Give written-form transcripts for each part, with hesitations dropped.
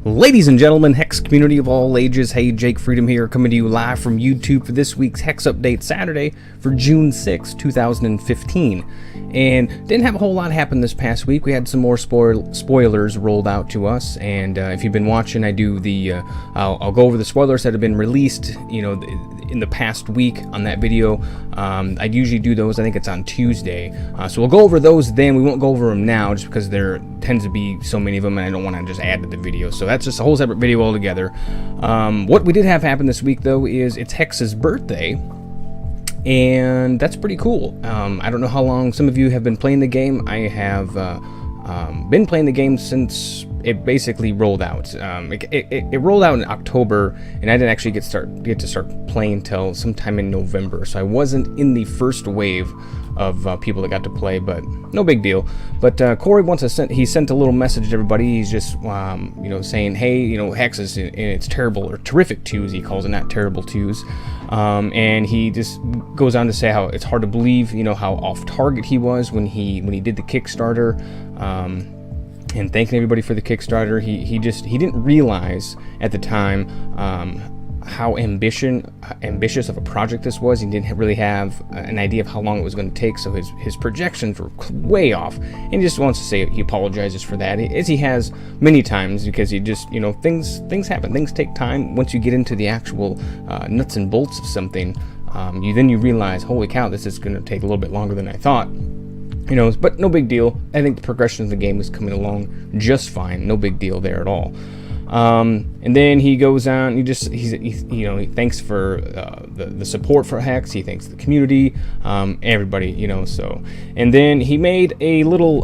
Ladies and gentlemen, Hex community of all ages, hey, Jake Freedom here, coming to you live from YouTube for this week's Hex Update Saturday for June 6, 2015. And didn't have a whole lot happen this past week. We had some more spoilers rolled out to us, and if you've been watching, I do the, I'll go over the spoilers that have been released, you know, in the past week on that video. I usually do those, I think it's on Tuesday. So we'll go over those then. We won't go over them now just because there tends to be so many of them and I don't want to just add to the video. So that's just a whole separate video altogether. What we did have happen this week though is it's Hex's birthday, and that's pretty cool. I don't know how long some of you have been playing the game. I have been playing the game since it basically rolled out. It rolled out in October, and I didn't actually get to start playing till sometime in November. So I wasn't in the first wave of people that got to play, but no big deal. But Corey he sent a little message to everybody. He's just you know, saying, hey, you know, Hex is in its terrible or terrific twos, he calls it, not terrible twos. And he just goes on to say how it's hard to believe, you know, how off target he was when he did the Kickstarter. And thanking everybody for the Kickstarter. He didn't realize at the time how ambitious of a project this was. He didn't really have an idea of how long it was going to take, so his projections were way off, and he just wants to say he apologizes for that, as he has many times, because he just, you know, things happen, things take time. Once you get into the actual nuts and bolts of something, you realize, holy cow, this is going to take a little bit longer than I thought. You know, but no big deal. I think the progression of the game is coming along just fine. No big deal there at all. And then he goes on. He thanks for the support for Hex. He thanks the community, everybody. You know, so. And then he made a little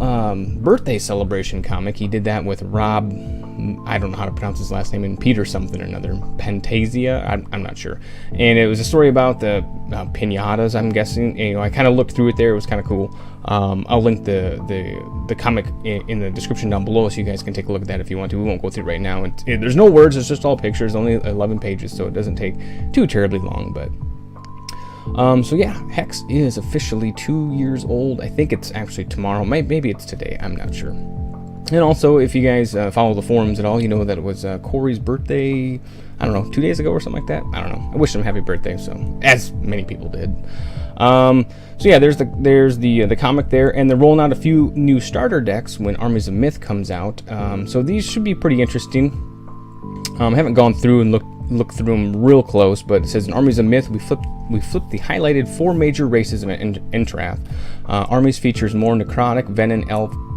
birthday celebration comic. He did that with Rob. I don't know how to pronounce his last name, and Peter something or another, Pantasia, I'm not sure. And it was a story about the piñatas, I'm guessing. And, you know, I kind of looked through it there. It was kind of cool. I'll link the comic in the description down below, so you guys can take a look at that if you want to. We won't go through it right now. There's no words. It's just all pictures. Only 11 pages, so it doesn't take too terribly long. But so yeah, Hex is officially 2 years old. I think it's actually tomorrow. Maybe it's today. I'm not sure. And also, if you guys follow the forums at all, you know that it was Corey's birthday, I don't know, 2 days ago or something like that. I don't know. I wish him happy birthday, so, as many people did. So yeah, there's the comic there, and they're rolling out a few new starter decks when Armies of Myth comes out. So these should be pretty interesting. I haven't gone through and looked through them real close, but it says in Armies of Myth, we flipped the highlighted 4 major races of Entrath. Armies features more necrotic, venom,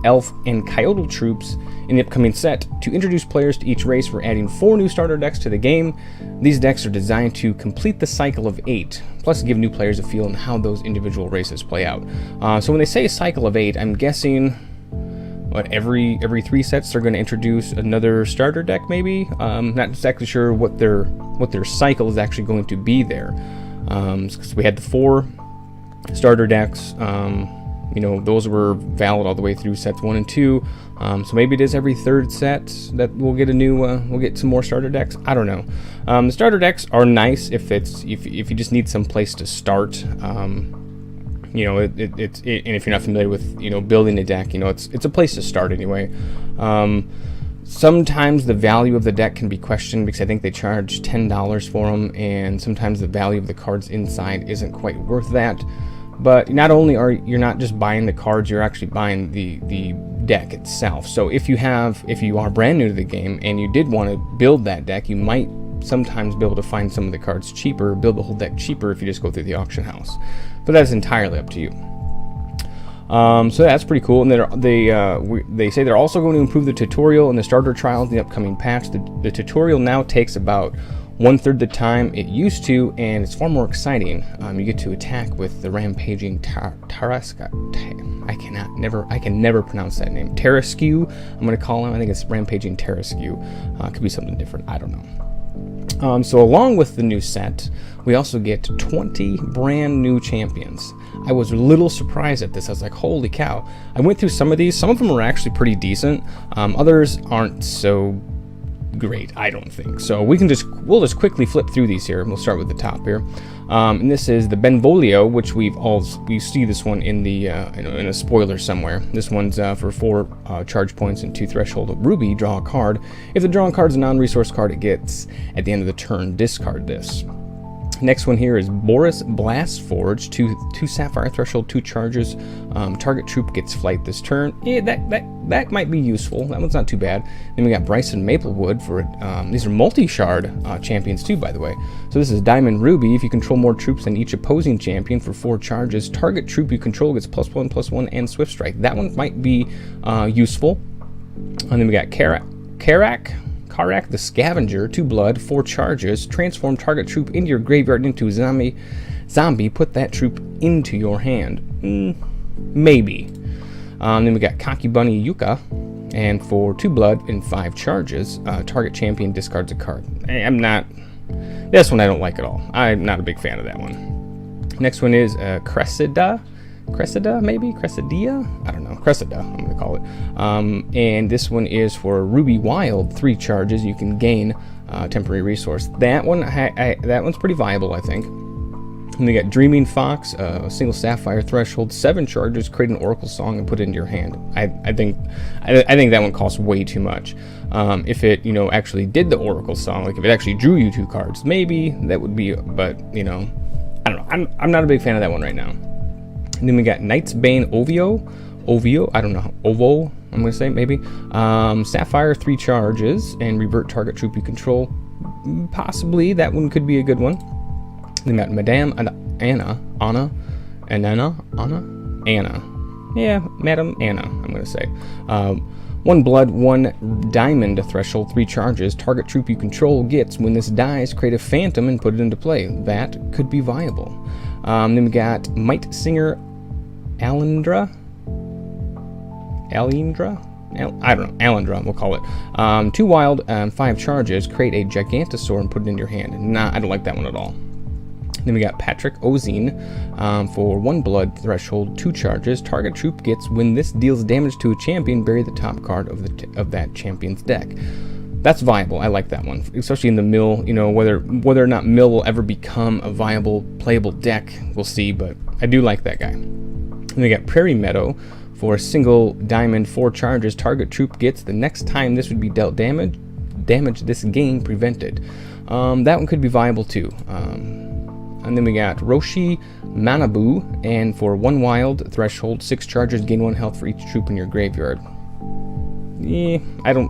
elf, and coyote troops in the upcoming set. To introduce players to each race, we're adding 4 new starter decks to the game. These decks are designed to complete the cycle of 8, plus give new players a feel on how those individual races play out. So when they say a cycle of 8, I'm guessing what, every 3 sets they're going to introduce another starter deck, maybe. Not exactly sure what their cycle is actually going to be there. Because we had the 4 starter decks. You know, those were valid all the way through sets 1 and 2. So maybe it is every 3rd set that we'll get a new, we'll get some more starter decks. I don't know. The starter decks are nice if you just need some place to start. You know, and if you're not familiar with, you know, building a deck, you know, it's a place to start anyway. Sometimes the value of the deck can be questioned because I think they charge $10 for them, and sometimes the value of the cards inside isn't quite worth that. But not only you're not just buying the cards, you're actually buying the deck itself. So if you are brand new to the game and you did want to build that deck, you might sometimes be able to find some of the cards cheaper, build the whole deck cheaper if you just go through the auction house. But that's entirely up to you. So that's pretty cool. And they say they're also going to improve the tutorial and the starter trials in the upcoming patch. The tutorial now takes about 1/3 the time it used to, and it's far more exciting. You get to attack with the rampaging Tarasca. I can never pronounce that name. Tarasque, I'm going to call him. I think it's rampaging Tarasque. Could be something different. I don't know. So along with the new set, we also get 20 brand new champions. I was a little surprised at this. I was like, holy cow. I went through some of these. Some of them are actually pretty decent. Others aren't so great, I don't think. So we'll just quickly flip through these here. We'll start with the top here. And this is the Benvolio, which we see this one in the in a spoiler somewhere. This one's for 4 charge points and 2 threshold of ruby. Draw a card. If the drawn card is a non-resource card, it gets at the end of the turn discard this. Next one here is Boris Blastforge, 2 sapphire threshold, 2 charges. Target troop gets flight this turn. Yeah, that might be useful. That one's not too bad. Then we got Bryson Maplewood for these are multi-shard champions too, by the way. So this is Diamond Ruby. If you control more troops than each opposing champion for 4 charges, target troop you control gets +1/+1 and Swift Strike. That one might be useful. And then we got Karak the Scavenger, 2 blood, 4 charges. Transform target troop into your graveyard into a zombie. Put that troop into your hand. Maybe. Then we got Kakibunny Yuka, and for 2 blood and 5 charges, target champion discards a card. This one I don't like at all. I'm not a big fan of that one. Next one is Cressida, maybe? Cressidia? I don't know. Cressida, I'm going to call it. And this one is for Ruby Wild, 3 charges. You can gain temporary resource. That one, that one's pretty viable, I think. And we got Dreaming Fox, a single sapphire threshold, 7 charges. Create an Oracle song and put it into your hand. I think that one costs way too much. If it actually did the Oracle song, like if it actually drew you 2 cards, maybe that would be. But I don't know. I'm not a big fan of that one right now. And then we got Knight's Bane Ovio, I don't know, Ovo, I'm going to say, maybe. Sapphire, 3 charges, and revert target troop you control. Possibly, that one could be a good one. Then we got Madame Anna. Yeah, Madame Anna, I'm going to say. 1 blood, 1 diamond threshold, 3 charges. Target troop you control gets, when this dies, create a phantom and put it into play. That could be viable. Then we got Might Singer Alindra, we'll call it. 2 wild, 5 charges. Create a Gigantosaur and put it in your hand. I don't like that one at all. Then we got Patrick Ozine for 1 blood threshold, 2 charges. Target troop gets, when this deals damage to a champion, bury the top card of that champion's deck. That's viable. I like that one, especially in the mill. Whether or not mill will ever become a viable playable deck, we'll see. But I do like that guy. And we got Prairie Meadow for a single diamond, 4 charges. Target troop gets, the next time this would be dealt damage this game prevented. That one could be viable too. And then we got Roshi Manabu, and for 1 wild threshold, 6 charges, gain 1 health for each troop in your graveyard. Yeah, I don't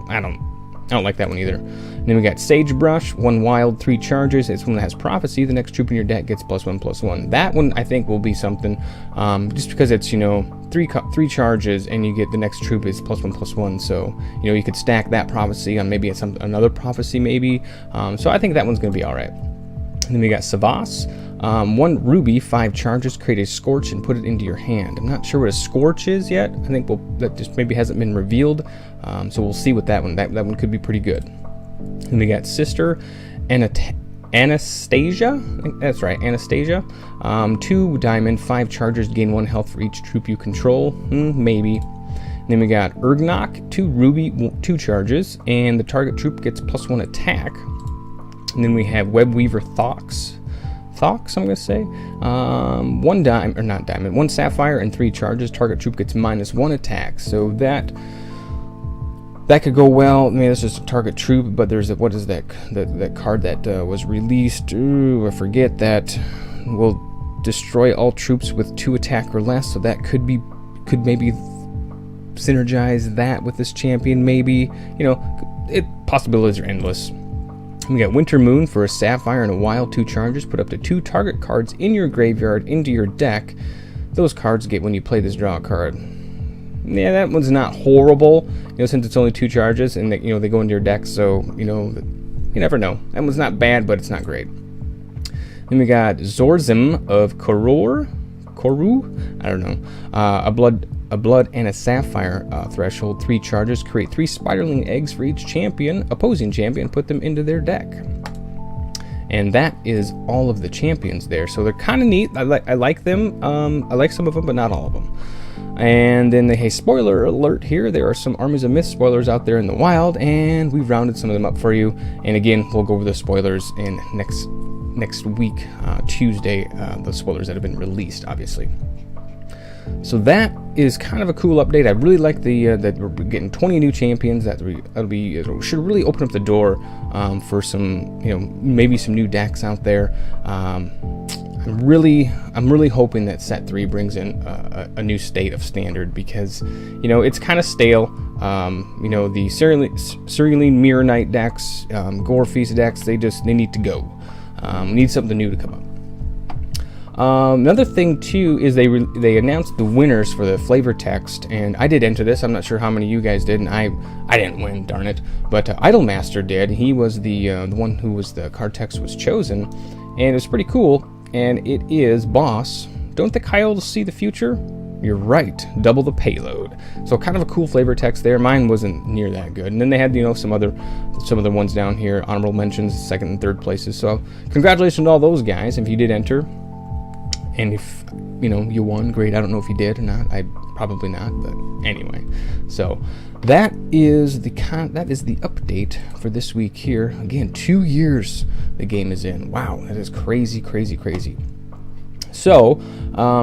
like that one either. And then we got Sagebrush, 1 wild, 3 charges. It's one that has Prophecy. The next troop in your deck gets +1/+1. That one I think will be something, just because it's 3 charges and you get the next troop is +1/+1. So you could stack that Prophecy on maybe another Prophecy maybe. So I think that one's gonna be all right. And then we got Savas, 1 ruby, 5 charges. Create a Scorch and put it into your hand. I'm not sure what a Scorch is yet. I think that just maybe hasn't been revealed. So we'll see what that one could be pretty good. And we got Sister Anastasia. I think that's right, Anastasia. 2 diamond, 5 charges. Gain 1 health for each troop you control. Maybe. And then we got Urgnok, 2 ruby, 2 charges, and the target troop gets +1 attack. And then we have Webweaver Thox, I'm going to say. 1 sapphire and 3 charges. Target troop gets -1 attack. So that could go well. I mean, that's just a target troop, but there's what is that card that was released? Ooh, I forget that. Will destroy all troops with 2 attack or less. So that could maybe synergize that with this champion. Maybe possibilities are endless. We got Winter Moon for a sapphire and a wild, 2 charges. Put up to 2 target cards in your graveyard into your deck. Those cards get, when you play this, draw a card. Yeah, that one's not horrible, since it's only 2 charges and they go into your deck. So you never know. That one's not bad, but it's not great. Then we got Zorzim of Koru. I don't know. A blood and a sapphire threshold, 3 charges. Create 3 spiderling eggs for each opposing champion, put them into their deck. And that is all of the champions there. So they're kind of neat. I like them. I like some of them, but not all of them. And then hey, spoiler alert here, there are some Armies of Myth spoilers out there in the wild, and we've rounded some of them up for you. And again, we'll go over the spoilers in next week, Tuesday, the spoilers that have been released, obviously. So that is kind of a cool update. I really like the that we're getting 20 new champions. It should really open up the door for some, maybe some new decks out there. I'm really hoping that set 3 brings in a new state of standard, because it's kind of stale. The Cerulean Mirror Knight decks, Gore Feast decks, they need to go. Need something new to come up. Another thing too is they announced the winners for the flavor text, and I did enter this. I'm not sure how many of you guys did, and I didn't win, darn it. But Idolmaster did. He was the one who was the card text was chosen, and it was pretty cool. And it is Boss. Don't the Coyotes see the future? You're right. Double the payload. So kind of a cool flavor text there. Mine wasn't near that good. And then they had some other ones down here, honorable mentions, second and third places. So congratulations to all those guys if you did enter. And if you won, great. I don't know if you did or not. I probably not, but anyway. So that is the update for this week here. Again, 2 years the game is in. Wow, that is crazy, crazy, crazy. So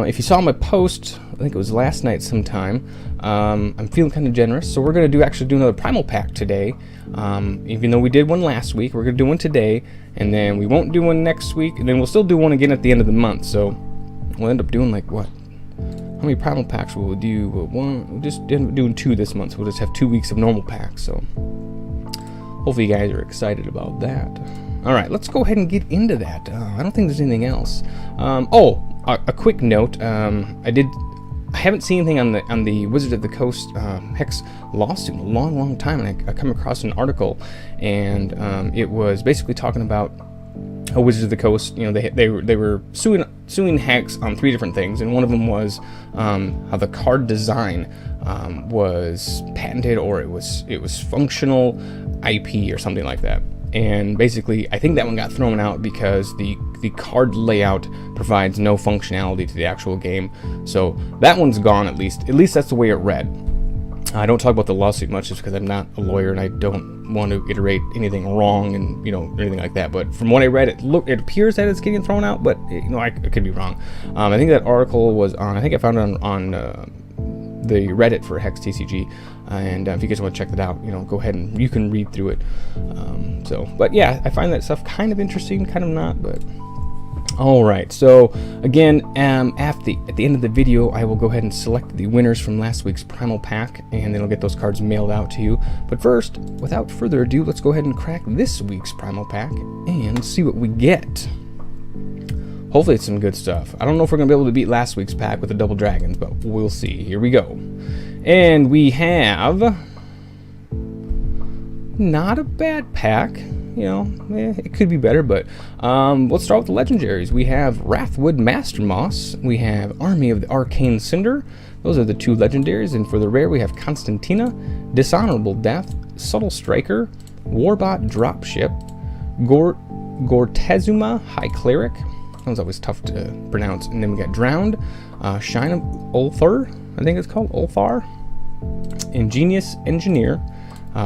if you saw my post, I think it was last night sometime, I'm feeling kind of generous, so we're going to actually do another Primal Pack today. Even though we did one last week, we're going to do one today, and then we won't do one next week, and then we'll still do one again at the end of the month. So we'll end up doing like what? How many Primal Packs will we do? We'll just end up doing 2 this month, so we'll just have 2 weeks of normal packs. So hopefully you guys are excited about that. All right, let's go ahead and get into that. I don't think there's anything else. A quick note. I haven't seen anything on the Wizards of the Coast HEX lawsuit in a long time, and I come across an article, and it was basically talking about how Wizards of the Coast, they were suing HEX on 3 different things, and one of them was how the card design was patented, or it was functional IP or something like that. And basically, I think that one got thrown out because the card layout provides no functionality to the actual game. So that one's gone, at least. At least that's the way it read. I don't talk about the lawsuit much just because I'm not a lawyer and I don't want to iterate anything wrong and anything like that. But from what I read, it appears that it's getting thrown out, but I could be wrong. I think that article was on. I think I found it on the Reddit for HEX TCG, and if you guys want to check that out, go ahead and you can read through it. But yeah, I find that stuff kind of interesting, kind of not, but all right. So again, at the end of the video, I will go ahead and select the winners from last week's Primal Pack, and then I'll get those cards mailed out to you. But first, without further ado, let's go ahead and crack this week's Primal Pack and see what we get. Hopefully it's some good stuff. I don't know if we're going to be able to beat last week's pack with the double dragons, but we'll see. Here we go. And we have not a bad pack. It could be better, but let's start with the legendaries. We have Wrathwood Master Moss. We have Army of the Arcane Cinder. Those are the 2 legendaries. And for the rare, we have Constantina, Dishonorable Death, Subtle Striker, Warbot Dropship, Gortezuma High Cleric. That one's always tough to pronounce. And then we got Drowned, Shine of Ulthar, I think it's called, Ulthar, Ingenious Engineer,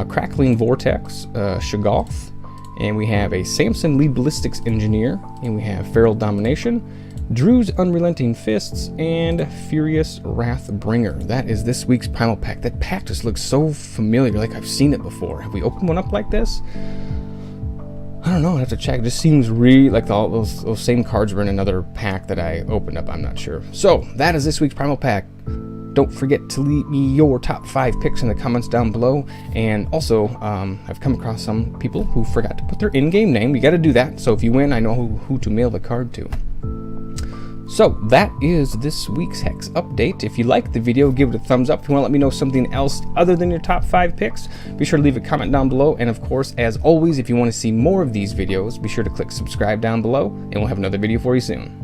Crackling Vortex, Shoggoth, and we have a Samson Lead Ballistics Engineer, and we have Feral Domination, Drew's Unrelenting Fists, and Furious Wrathbringer. That is this week's Primal Pack. That pack just looks so familiar, like I've seen it before. Have we opened one up like this? I don't know, I have to check. It just seems really like all those same cards were in another pack that I opened up. I'm not sure. So that is this week's Primal Pack. Don't forget to leave me your top 5 picks in the comments down below. And also, I've come across some people who forgot to put their in-game name. You got to do that. So if you win, I know who to mail the card to. So that is this week's HEX update. If you liked the video, give it a thumbs up. If you want to let me know something else other than your top 5 picks, be sure to leave a comment down below. And of course, as always, if you want to see more of these videos, be sure to click subscribe down below, and we'll have another video for you soon.